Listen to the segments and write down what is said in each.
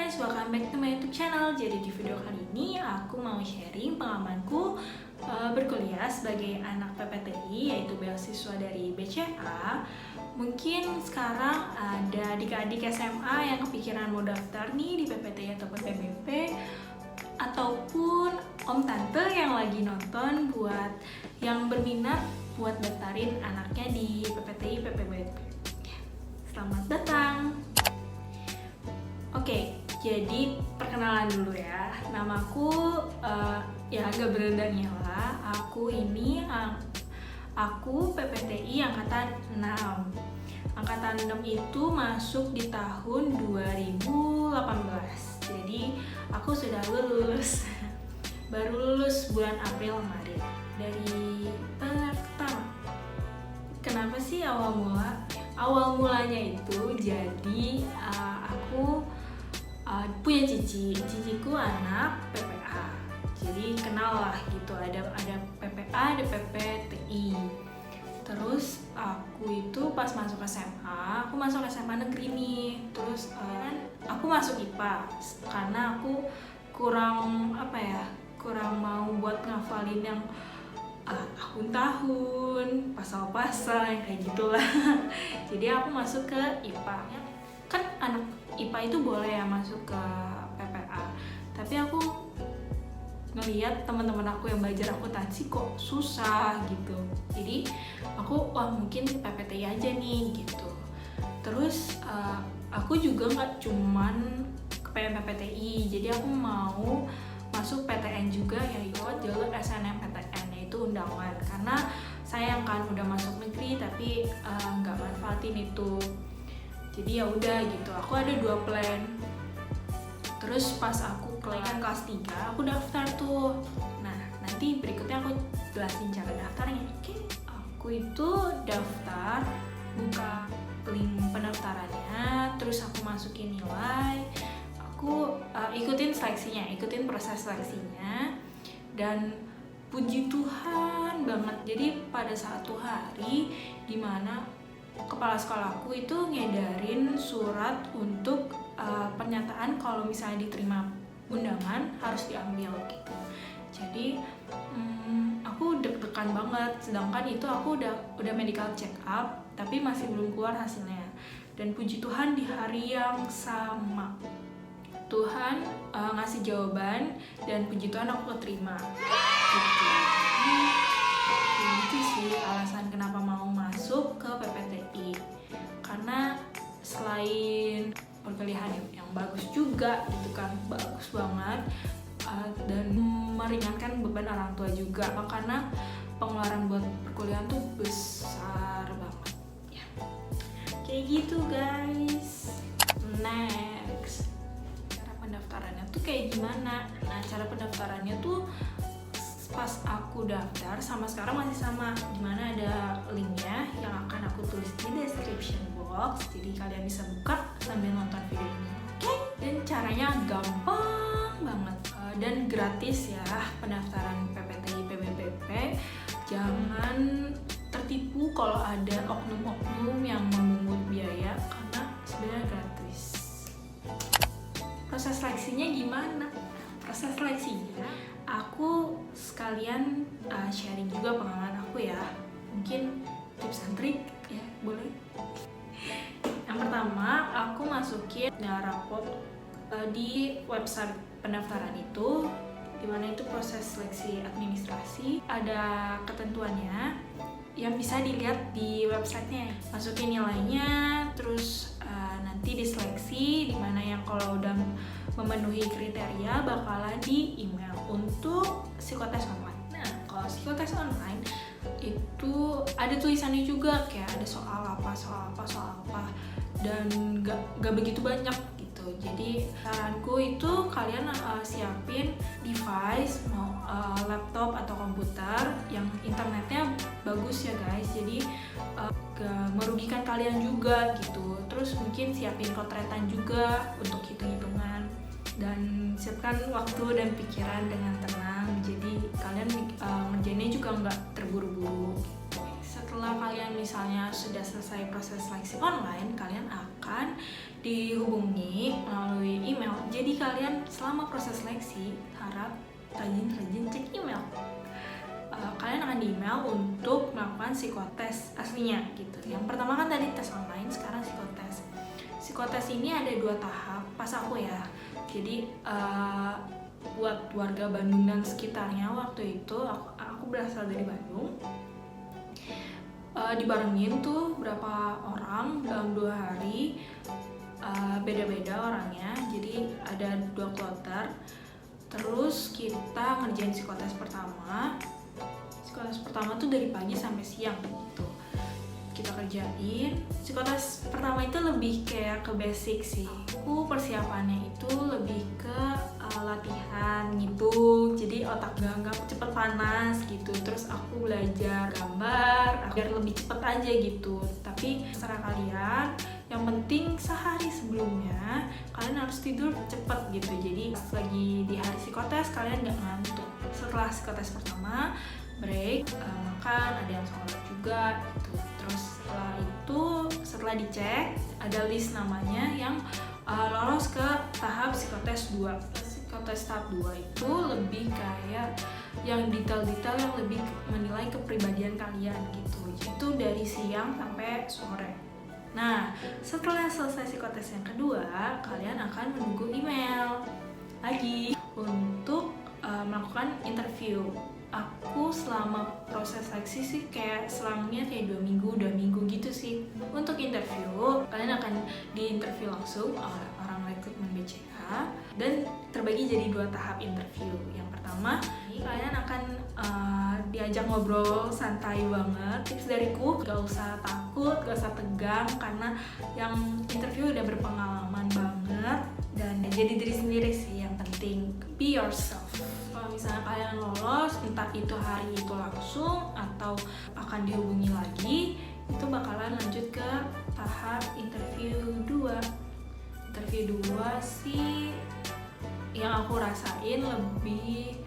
guys, welcome back to my YouTube channel. Jadi di video kali ini aku mau sharing pengalamanku berkuliah sebagai anak PPTI, yaitu beasiswa dari BCA. Mungkin sekarang ada adik-adik SMA yang kepikiran mau daftar nih di PPTI ataupun PBP, ataupun om tante yang lagi nonton buat yang berminat buat daftarin anaknya di PPTI PPBP. Selamat datang. Oke, jadi perkenalan dulu ya. Namaku ya agak berendahnya lah. Aku PPTI angkatan 6. Angkatan 6 itu masuk di tahun 2018. Jadi aku sudah lulus. Baru lulus bulan April kemarin dari pertama. Kenapa sih awal mulanya itu? Jadi aku punya ciciku anak PPA, jadi kenal lah gitu, ada PPA, ada PPTI. Terus aku itu pas masuk SMA, aku masuk SMA negeri nih. Terus aku masuk IPA karena aku kurang mau buat ngafalin yang tahun-tahun, pasal-pasal yang kayak gitulah. Jadi aku masuk ke IPA. Kan anak IPA itu boleh ya masuk ke PPA, tapi aku ngelihat teman-teman aku yang belajar akuntansi kok susah gitu. Jadi aku mungkin PPTI aja nih gitu. Terus aku juga nggak cuman ke PPTI, jadi aku mau masuk PTN juga, yaitu jalur SNMPTN, yaitu undangan. Karena sayang kan udah masuk negeri tapi nggak manfaatin itu. Jadi ya udah gitu, aku ada 2 plan. Terus pas aku kelaikan kelas 3, aku daftar tuh. Nah, nanti berikutnya aku jelasin cara daftarnya. Oke, aku itu daftar, buka link pendaftarannya, terus aku masukin nilai, aku ikutin proses seleksinya, dan puji Tuhan banget. Jadi pada satu hari dimana kepala sekolahku itu ngedarin surat untuk pernyataan kalau misalnya diterima undangan harus diambil gitu. Jadi aku deg-degan banget, sedangkan itu aku udah medical check up tapi masih belum keluar hasilnya. Dan puji Tuhan di hari yang sama Tuhan ngasih jawaban, dan puji Tuhan aku keterima gitu. Itu sih alasan kenapa mau masuk ke PPTI, karena selain perkuliahan yang bagus juga gitu kan, bagus banget, dan meringankan beban orang tua juga, karena pengeluaran buat perkuliahan tuh besar banget ya. Kayak gitu guys. Next, cara pendaftarannya tuh kayak gimana? Nah, cara pendaftarannya tuh pas aku daftar sama sekarang masih sama, dimana ada linknya yang akan aku tulis di description box, jadi kalian bisa buka sambil nonton videonya. Oke, dan caranya gampang banget dan gratis ya. Pendaftaran PPTI PBBP, jangan tertipu kalau ada oknum-oknum yang memungut biaya, karena sebenarnya gratis. Proses seleksinya gimana? Proses seleksinya aku sekalian sharing juga pengalaman aku ya, mungkin tips and trik ya, boleh. Yang pertama, aku masukin rapot di website pendaftaran itu, dimana itu proses seleksi administrasi, ada ketentuannya yang bisa dilihat di websitenya. Masukin nilainya, terus nanti diseleksi, dimana yang kalau udah memenuhi kriteria bakalan di email untuk psikotes online. Nah, kalau psikotes online itu ada tulisannya juga, kayak ada soal apa, dan gak begitu banyak gitu. Jadi saranku itu kalian siapin device, mau laptop atau komputer yang internetnya bagus ya guys, jadi gak merugikan kalian juga gitu. Terus mungkin siapin potretan juga untuk hitung-hitungan, dan siapkan waktu dan pikiran dengan tenang, jadi kalian ngerjainnya juga nggak terburu-buru gitu. Setelah kalian misalnya sudah selesai proses seleksi online, kalian akan dihubungi melalui email. Jadi kalian selama proses seleksi harap rajin-rajin cek email. Kalian akan di email untuk melakukan psikotes aslinya gitu. Yang pertama kan tadi tes online, sekarang psikotes. Psikotes ini ada 2 tahap pas aku ya. Jadi buat warga Bandung dan sekitarnya waktu itu aku berasal dari Bandung. Dibarengin tuh berapa orang dalam 2 hari, beda-beda orangnya. Jadi ada 2 kloter. Terus kita ngerjain psikotes pertama. Psikotes pertama tuh dari pagi sampai siang gitu. Kita kerjain. Psikotes pertama itu lebih kayak ke basic sih. Aku persiapannya itu lebih ke latihan gitu. Jadi otak gak cepet panas gitu. Terus aku belajar gambar biar lebih cepet aja gitu. Tapi terserah kalian. Yang penting sehari sebelumnya kalian harus tidur cepet gitu. Jadi pas lagi di hari psikotes kalian gak ngantuk. Setelah psikotes pertama break, makan, ada yang sholat juga gitu. Terus setelah dicek ada list namanya yang lolos ke tahap psikotes 2. Psikotes tahap 2 itu lebih kayak yang detail-detail yang lebih menilai kepribadian kalian gitu. Itu dari siang sampai sore. Nah, setelah selesai psikotes yang kedua, kalian akan menunggu email lagi untuk melakukan interview. Aku selama proses seleksi sih kayak selangnya kayak 2 minggu gitu sih. Untuk interview, kalian akan diinterview langsung oleh orang rekrutmen BCA dan terbagi jadi 2 tahap interview. Yang pertama, kalian akan diajak ngobrol santai banget. Tips dariku, gak usah takut, gak usah tegang karena yang interview udah berpengalaman banget dan jadi diri sendiri sih yang penting. Be yourself. Kalau misalnya kalian lolos, entah itu hari itu langsung atau akan dihubungi lagi, itu bakalan lanjut ke tahap interview 2. Interview 2 sih yang aku rasain lebih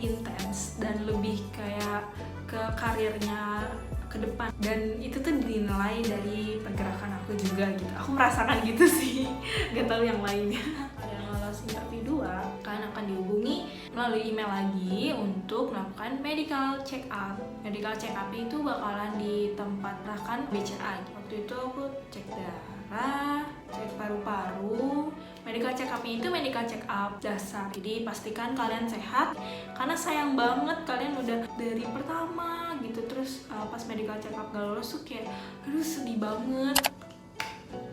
intens dan lebih kayak ke karirnya ke depan, dan itu tuh dinilai dari pergerakan aku juga gitu. Aku merasakan gitu sih, gak tahu yang lainnya. Yang lolos interview 2, kalian akan dihubungi melalui email lagi untuk melakukan medical check up. Medical check up itu bakalan ditempatkan BCA. Waktu itu aku cek darah, cek paru-paru. Medical check up-nya itu medical check up dasar. Jadi pastikan kalian sehat karena sayang banget kalian udah dari pertama gitu terus pas medical check up gak lolos tuh kayak aduh sedih banget.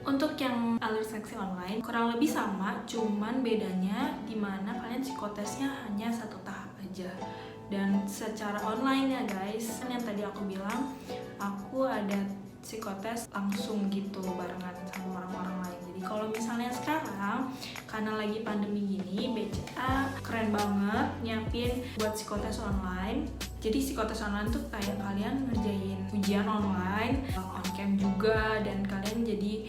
Untuk yang alur seleksi online kurang lebih sama, cuman bedanya dimana kalian psikotesnya hanya 1 tahap aja. Dan secara online ya guys, yang tadi aku bilang aku ada psikotes langsung gitu barengan sama orang-orang lain. Jadi kalau misalnya sekarang karena lagi pandemi gini, BCA keren banget nyiapin buat psikotes online. Jadi psikotes online tuh kayak kalian ngerjain ujian online, on cam juga, dan kalian jadi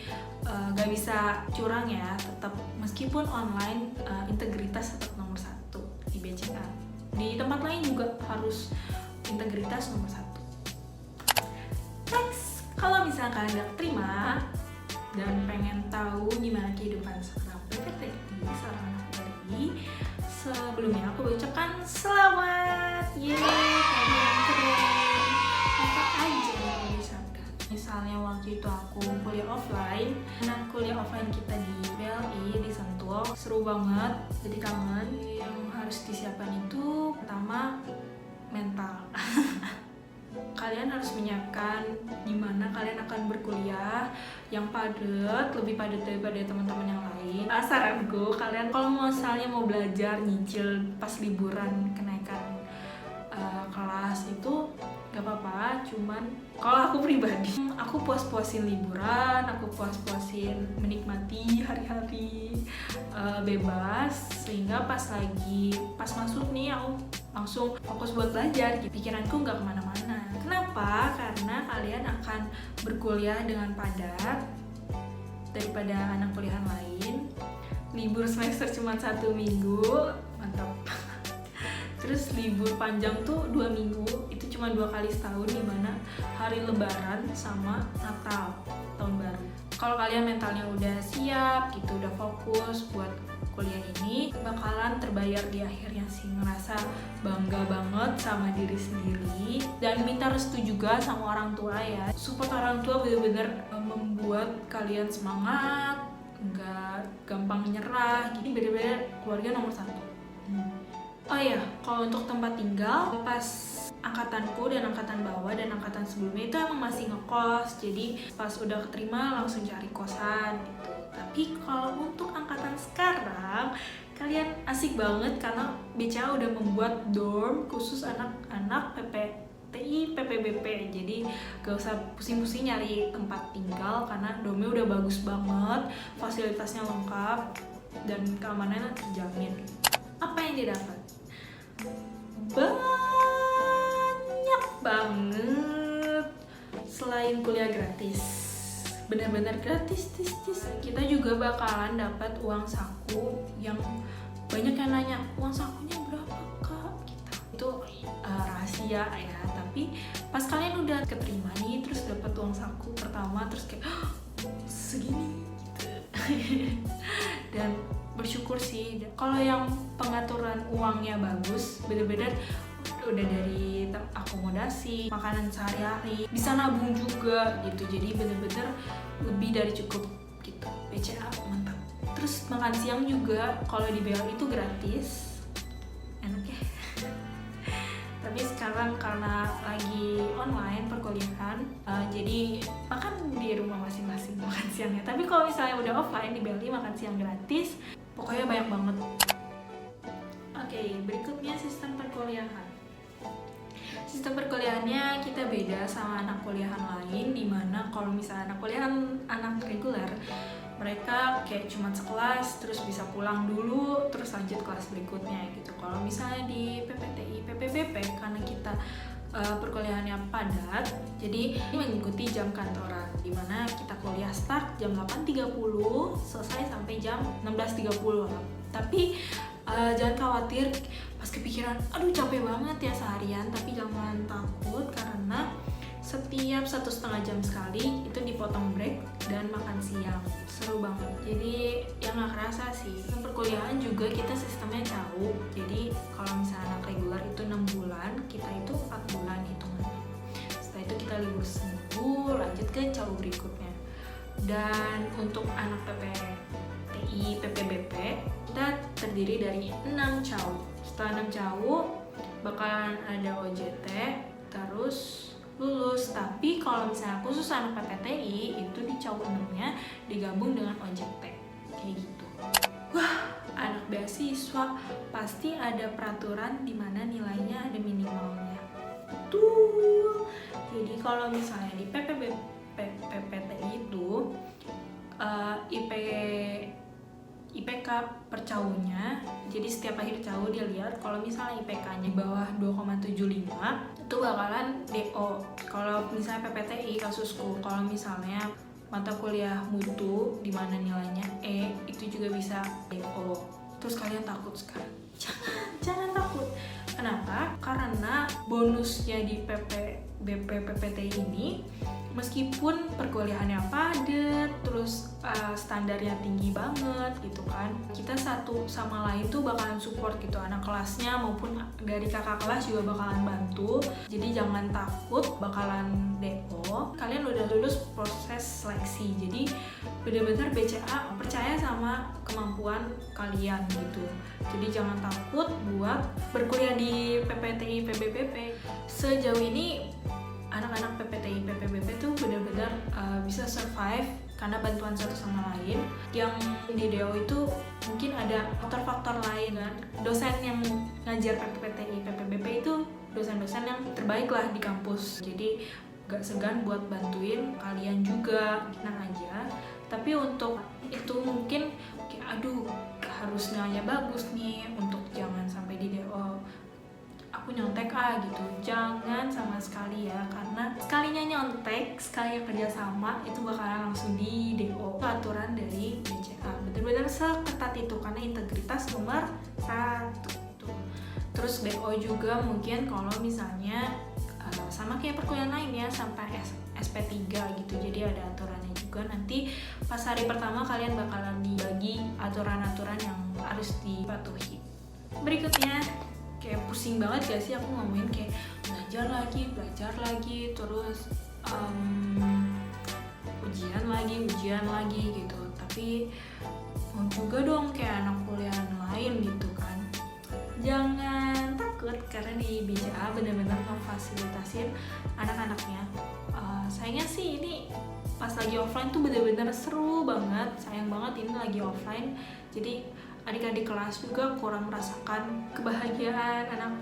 gak bisa curang ya, tetap meskipun online integritas tetap nomor 1 di BCA. Di tempat lain juga harus integritas nomor 1. Next, kalau misalnya kalian gak terima dan pengen tahu gimana kehidupan seorang PPTI, seorang anak PPTI, sebelumnya aku ucapkan selamat, yeay, kalian keren. Apa aja yang diucapkan? Misalnya waktu itu aku kuliah offline, kuliah offline kita di BLI di Sentul, seru banget, jadi kangen. Yang harus disiapkan itu pertama mental. Kalian harus menyiapkan gimana kalian akan berkuliah yang padat, lebih padat daripada teman-teman yang lain. Saranku, kalian kalau misalnya mau belajar nyicil pas liburan kenaikan kelas itu gak apa-apa, cuman kalau aku pribadi aku puas-puasin liburan, aku puas-puasin menikmati hari-hari bebas, sehingga pas masuk nih aku langsung fokus buat belajar. Pikiranku nggak kemana-mana. Kenapa? Karena kalian akan berkuliah dengan padat daripada anak kuliahan lain. Libur semester cuma 1 minggu, mantap. Terus libur panjang tuh 2 minggu, itu cuma 2 kali setahun, dimana hari lebaran sama Natal, tahun baru. Kalau kalian mentalnya udah siap gitu, udah fokus buat kuliah ini bakalan terbayar di akhirnya sih. Ngerasa bangga banget sama diri sendiri dan minta restu juga sama orang tua ya. Support orang tua bener-bener membuat kalian semangat, nggak gampang nyerah. Jadi bener-bener keluarga nomor satu. Oh iya, kalau untuk tempat tinggal, pas angkatanku dan angkatan bawah dan angkatan sebelumnya itu emang masih ngekos. Jadi pas udah keterima langsung cari kosan gitu. Tapi kalau untuk angkatan sekarang, kalian asik banget karena BCA udah membuat dorm khusus anak-anak PPTI, PPBP. Jadi gak usah pusing-pusing nyari tempat tinggal karena dormnya udah bagus banget, fasilitasnya lengkap dan keamanannya terjamin. Apa yang didapat? Banyak banget. Selain kuliah gratis, benar-benar gratis, kita juga bakalan dapat uang saku yang banyak yang nanya, uang sakunya berapa kak? Itu rahasia ya, tapi pas kalian udah keterima nih, terus dapat uang saku pertama, terus kayak segini gitu. Dan bersyukur sih, kalau yang pengaturan uangnya bagus, bener-bener udah dari akomodasi, makanan sehari-hari, bisa nabung juga gitu, jadi bener-bener lebih dari cukup gitu. BCA mantap. Terus makan siang juga kalau di BL itu gratis, enak ya. Tapi sekarang karena lagi online perkuliahan, jadi makan di rumah masing-masing makan siangnya. Tapi kalau misalnya udah offline di BLI makan siang gratis, pokoknya banyak banget. Oke, berikutnya sistem perkuliahan. Sistem perkuliahannya kita beda sama anak kuliahan lain, dimana kalau misalnya anak kuliahan anak reguler, mereka kayak cuma sekelas terus bisa pulang dulu terus lanjut kelas berikutnya gitu. Kalau misalnya di PPTI, PPBP karena kita perkuliahannya padat, jadi ini mengikuti jam kantoran, dimana kita kuliah start jam 8.30 selesai sampai jam 16.30. Tapi jangan khawatir pas kepikiran aduh capek banget ya seharian, tapi jangan takut karena setiap 1,5 jam sekali itu dipotong break dan makan siang. Seru banget, jadi ya nggak kerasa sih. Perkuliahan juga kita sistemnya jauh, jadi kalau misalnya anak reguler itu 6 bulan, kita itu 4 bulan hitungannya. Setelah itu kita libur seminggu, lanjut ke jauh berikutnya. Dan untuk anak PPTI, PPBP, kita terdiri dari 6 jauh. Setelah 6 jauh bakalan ada OJT, terus lulus. Tapi kalau misalnya khusus anak PPTI itu di CAU 6-nya digabung dengan OJT kayak gitu. Wah, anak beasiswa pasti ada peraturan di mana nilainya ada minimalnya. Tuh. Jadi kalau misalnya di PPTI itu IPK per CAU-nya, jadi setiap akhir CAU dia lihat kalau misalnya IPK-nya bawah 2,75 itu bakalan DO. Kalau misalnya PPTI kasusku, kalau misalnya mata kuliah mutu di mana nilainya E itu juga bisa DO. Terus kalian takut sekarang? Jangan takut. Kenapa? Karena bonusnya di PPTI ini, meskipun perkuliahannya padat, terus standarnya tinggi banget gitu kan, kita satu sama lain tuh bakalan support gitu, anak kelasnya maupun dari kakak kelas juga bakalan bantu. Jadi jangan takut bakalan DO. Kalian udah lulus proses seleksi, jadi benar-benar BCA percaya sama kemampuan kalian gitu. Jadi jangan takut buat berkuliah di PPTI, PPBP. Sejauh ini anak-anak PPTI, PPBP tuh benar-benar bisa survive karena bantuan satu sama lain. Yang di DO itu mungkin ada faktor-faktor lain kan. Dosen yang ngajar PPTI, PPBP itu dosen-dosen yang terbaik lah di kampus. Jadi gak segan buat bantuin kalian juga, tenang aja. Tapi untuk itu mungkin aduh harus nilainya bagus nih untuk jangan sampai di DO. Aku nyontek gitu, jangan sama sekali ya, karena sekalinya nyontek, sekalinya kerjasama itu bakalan langsung di DO. Aturan dari BCA benar-benar seketat itu karena integritas nomor 1. Terus BO juga mungkin kalau misalnya sama kayak perkuliahan lain ya sampai SP3 gitu, jadi ada aturannya juga. juga nanti pas hari pertama kalian bakalan dibagi aturan-aturan yang harus dipatuhi. Berikutnya, kayak pusing banget gak sih aku ngomongin kayak belajar lagi, terus ujian lagi gitu. Tapi mau juga dong kayak anak kuliah lain gitu kan. Jangan takut karena di BCA benar-benar memfasilitasin anak-anaknya. Sayangnya sih ini pas lagi offline tuh benar-benar seru banget. Sayang banget ini lagi offline. Jadi adik-adik kelas juga kurang merasakan kebahagiaan anak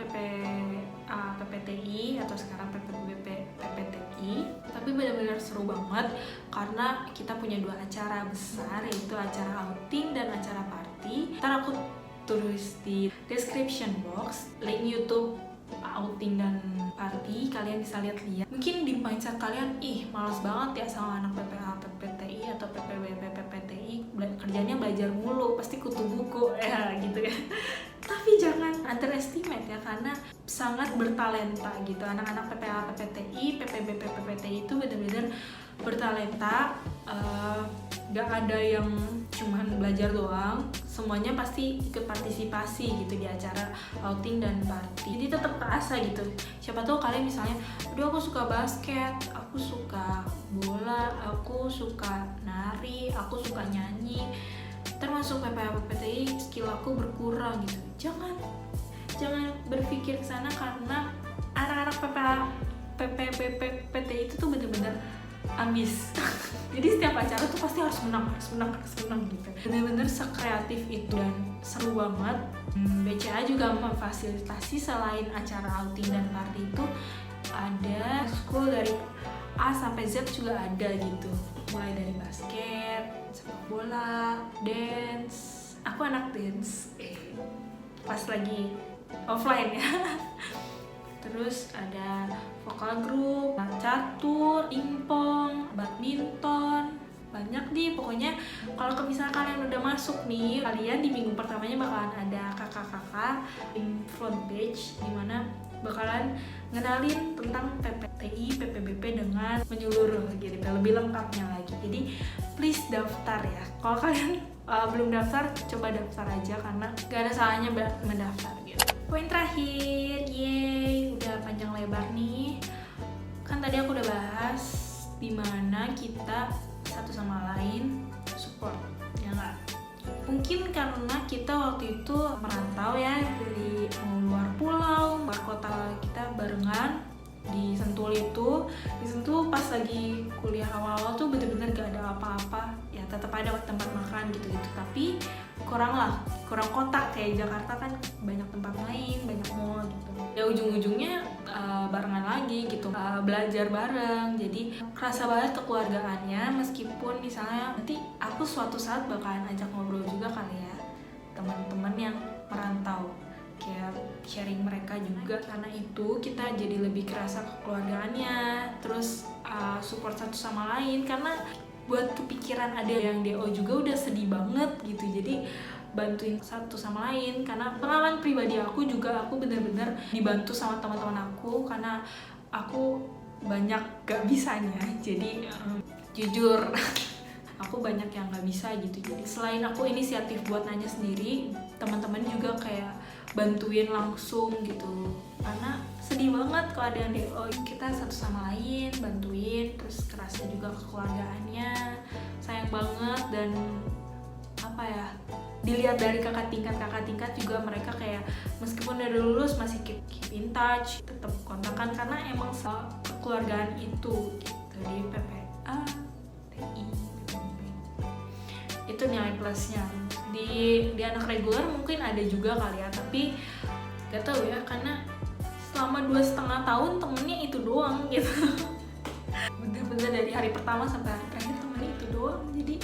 PPTI atau sekarang PPTI. Tapi benar-benar seru banget karena kita punya 2 acara besar, yaitu acara outing dan acara party. Ntar aku tulis di description box link YouTube outing dan party, kalian bisa lihat. Mungkin di mindset kalian, malas banget ya sama anak PPA, PPTI atau PPBP, PPTI kerjanya belajar mulu, pasti kutu buku ya gitu ya. Tapi jangan underestimate ya, karena sangat bertalenta gitu. Anak-anak PPA, PPTI, PPBP, PPTI itu benar-benar bertalenta. Gak ada yang cuman belajar doang, semuanya pasti ikut partisipasi gitu di acara outing dan party. Jadi tetap kerasa gitu. Siapa tahu kalian misalnya, aduh aku suka basket, aku suka bola, aku suka nari, aku suka nyanyi, termasuk PPA PPTI skill aku berkurang gitu. Jangan berpikir ke sana, karena anak-anak PPA PPTI itu tuh bener-bener ambis. Jadi setiap acara tuh pasti harus menang gitu. Bener-bener sekreatif itu dan seru banget. BCA juga memfasilitasi selain acara outing dan party itu ada school dari A sampai Z juga ada gitu. Mulai dari basket, sepak bola, dance. Aku anak dance. Pas lagi offline ya. Terus ada vokal group, catur, pingpong, badminton, banyak nih pokoknya. Kalau misalnya kalian udah masuk nih, kalian di minggu pertamanya bakalan ada kakak-kakak di front page, dimana bakalan ngenalin tentang PPTI, PPBP dengan menyeluruh gitu, lebih lengkapnya lagi. Jadi please daftar ya. Kalau kalian belum daftar, coba daftar aja karena gak ada salahnya mendaftar gitu. Poin terakhir, udah panjang lebar nih. Kan tadi aku udah bahas dimana kita satu sama lain support, ya nggak? Mungkin karena kita waktu itu merantau ya, dari luar pulau, luar kota, kita barengan di Sentul itu. Di Sentul pas lagi kuliah awal-awal tuh bener-bener gak ada apa-apa. Ya tetap ada tempat makan gitu-gitu, tapi kurang kota kayak Jakarta kan banyak tempat main, banyak mall gitu. Ya ujung-ujungnya barengan lagi gitu, belajar bareng. Jadi kerasa banget kekeluargaannya, meskipun misalnya nanti aku suatu saat bakalan ajak ngobrol juga kali ya teman-teman yang merantau, kayak sharing mereka juga. Karena itu kita jadi lebih kerasa kekeluargaannya, terus support satu sama lain. Karena buat kepikiran ada yang DO juga udah sedih banget gitu, jadi bantuin satu sama lain. Karena pengalaman pribadi aku juga, aku bener-bener dibantu sama teman-teman aku karena aku banyak gak bisanya. Jadi jujur aku banyak yang gak bisa gitu. Jadi selain aku inisiatif buat nanya sendiri, teman-teman juga kayak bantuin langsung gitu. Karena sedih banget kalau ada yang DO, kita satu sama lain bantuin, terus kerasa juga kekeluargaannya. Sayang banget. Dan apa ya, dilihat dari kakak tingkat juga, mereka kayak meskipun udah lulus masih keep in touch, tetap kontakan karena emang kekeluargaan itu gitu. Di PPA, TI, PPB itu nilai plusnya. Di anak reguler mungkin ada juga kali ya, tapi gak tahu ya, karena selama 2,5 tahun temennya itu doang gitu. Bener-bener dari hari pertama sampai hari terakhir temennya itu doang, jadi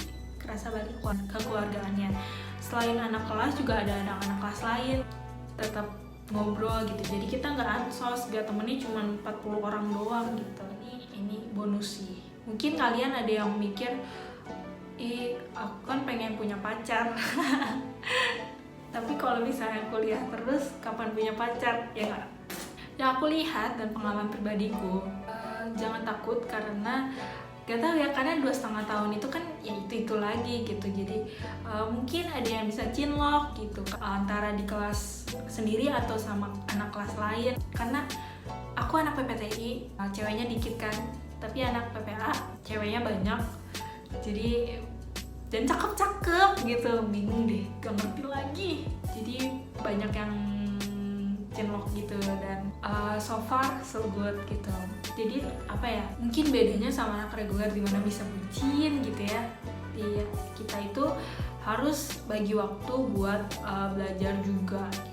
kerasa balik kekeluargaannya. Selain anak kelas juga ada anak-anak kelas lain, tetap ngobrol gitu. Jadi kita nggak ansos, gak temennya cuma 40 orang doang gitu. Ini bonus sih. Mungkin kalian ada yang mikir, aku kan pengen punya pacar. Tapi kalau misalnya kuliah terus, kapan punya pacar? Ya nggak? Yang aku lihat dan pengalaman pribadiku, jangan takut karena Gak tahu ya, karena 2,5 tahun itu kan ya itu lagi gitu. Jadi mungkin ada yang bisa cinlok gitu antara di kelas sendiri atau sama anak kelas lain. Karena aku anak PPTI, ceweknya dikit kan, tapi anak PPA ceweknya banyak. Jadi dan cakep-cakep gitu, bingung deh, gak ngerti lagi. Jadi banyak yang cinlok gitu, dan so far so good gitu. Jadi apa ya, mungkin bedanya sama anak reguler dimana bisa bucin gitu ya. Di kita itu harus bagi waktu buat belajar juga gitu.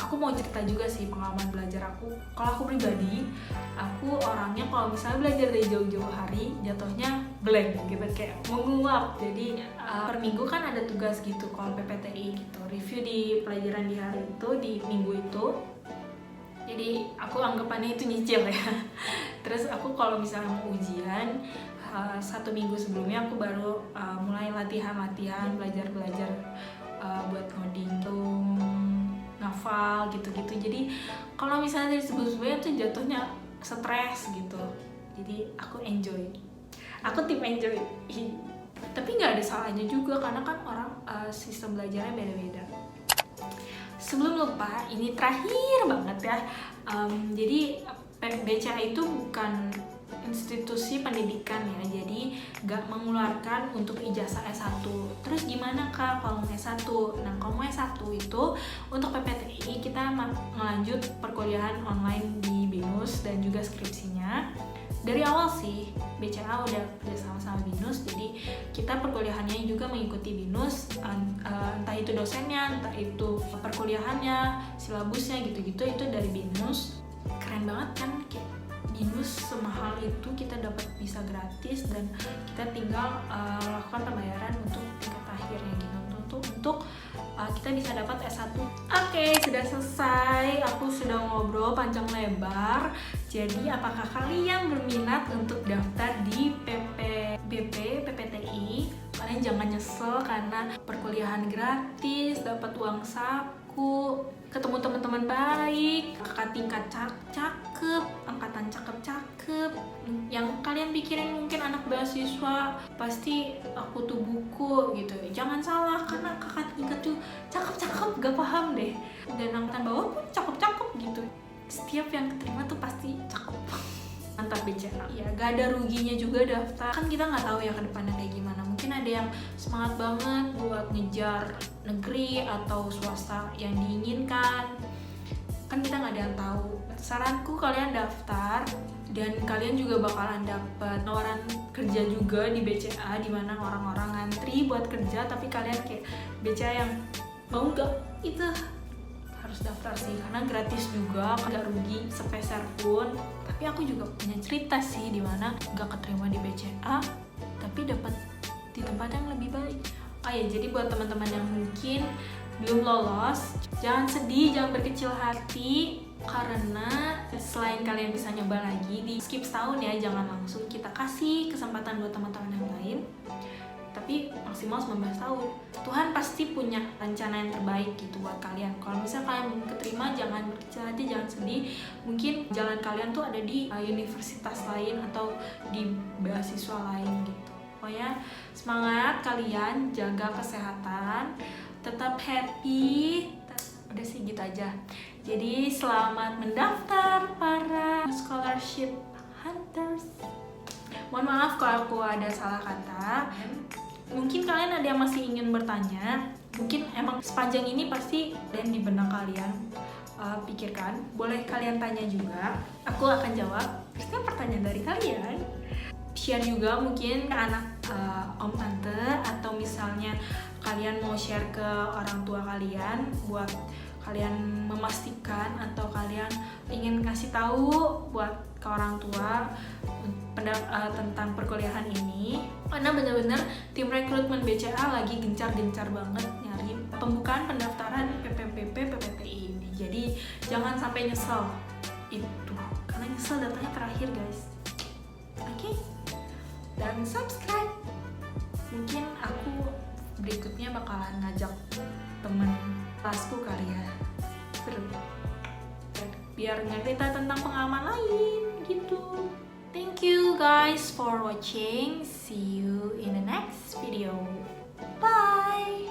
Aku mau cerita juga sih pengalaman belajar aku. Kalau aku pribadi, aku orangnya kalau misalnya belajar dari jauh-jauh hari jatuhnya blank gitu, kayak menguap. Jadi per minggu kan ada tugas gitu kalau PPTI gitu, review di pelajaran di hari itu, di minggu itu. Jadi aku anggapannya itu nyicil ya. Terus aku kalau misalnya mau ujian, 1 minggu sebelumnya aku baru mulai latihan-latihan, belajar buat ngoding tuh, ngafal gitu-gitu. Jadi kalau misalnya dari sebelum-sebelumnya tuh jatuhnya stres gitu. Jadi aku enjoy. Aku tim enjoy. Tapi nggak ada salahnya juga, karena kan orang sistem belajarnya beda-beda. Sebelum lupa, ini terakhir banget ya. Jadi BCA itu bukan institusi pendidikan ya, jadi gak mengeluarkan untuk ijazah S1. Terus gimana Kak kalau mau S1? Nah, kalau mau S1 itu untuk PPTI kita melanjut perkuliahan online di BINUS dan juga skripsinya. Dari awal sih BCA udah kerjasama sama BINUS, jadi kita perkuliahannya juga mengikuti BINUS, entah itu dosennya, entah itu perkuliahannya, silabusnya gitu-gitu, itu dari BINUS. Keren banget kan, kayak BINUS semahal itu kita dapat bisa gratis, dan kita tinggal lakukan pembayaran untuk tingkat akhirnya gitu, untuk kita bisa dapat S1. Oke, sudah selesai. Aku sudah ngobrol panjang lebar. Jadi apakah kalian berminat untuk daftar di PPTI? Kalian jangan nyesel karena perkuliahan gratis, dapat uang saku, ketemu teman-teman baik, kakak tingkat cakep, angkatan cakep-cakep. Yang kalian pikirin mungkin anak beasiswa pasti aku tuh buku gitu. Jangan salah, karena kakak tingkat tuh cakep-cakep, gak paham deh. Dan angkatan bawah pun cakep-cakep gitu. Setiap yang keterima tuh pasti cakep. Mantap BCA. Ya, gak ada ruginya juga daftar. Kan kita nggak tahu ya ke depannya kayak gimana. Mungkin ada yang semangat banget buat ngejar negeri atau swasta yang diinginkan. Kan kita nggak ada yang tahu. Saranku kalian daftar, dan kalian juga bakalan dapat tawaran kerja juga di BCA, di mana orang-orang ngantri buat kerja, tapi kalian kayak BCA yang mau nggak, itu harus daftar sih, karena gratis juga, nggak rugi sepeser pun. Tapi aku juga punya cerita sih di mana nggak keterima di BCA tapi dapat di tempat yang lebih baik. Ya, jadi buat teman-teman yang mungkin belum lolos, jangan sedih, jangan berkecil hati, karena selain kalian bisa nyoba lagi, di skip setahun ya, jangan langsung, kita kasih kesempatan buat teman-teman yang lain, tapi maksimal 19 tahun. Tuhan pasti punya rencana yang terbaik gitu buat kalian. Kalau misalnya kalian belum keterima, jangan berkecil hati, jangan sedih. Mungkin jalan kalian tuh ada di universitas lain atau di beasiswa lain gitu. Pokoknya semangat kalian, jaga kesehatan, tetap happy. Udah sih gitu aja. Jadi selamat mendaftar para scholarship hunters. Mohon maaf kalau aku ada salah kata. Mungkin kalian ada yang masih ingin bertanya. Mungkin emang sepanjang ini pasti dan di benak kalian pikirkan. Boleh kalian tanya juga. Aku akan jawab setiap pertanyaan dari kalian. Share juga mungkin ke anak om tante, atau misalnya kalian mau share ke orang tua kalian buat kalian memastikan, atau kalian ingin ngasih tahu buat ke orang tua tentang perkuliahan ini. Karena benar-benar tim rekrutmen BCA lagi gencar-gencar banget nyari pembukaan pendaftaran PPTI ini. Jadi jangan sampai nyesel itu, karena nyesel datanya terakhir guys. Oke? Dan subscribe. Mungkin aku berikutnya bakalan ngajak temen kelasku kali ya, seru biar ngerti tentang pengalaman lain gitu. Thank you guys for watching. See you in the next video. Bye.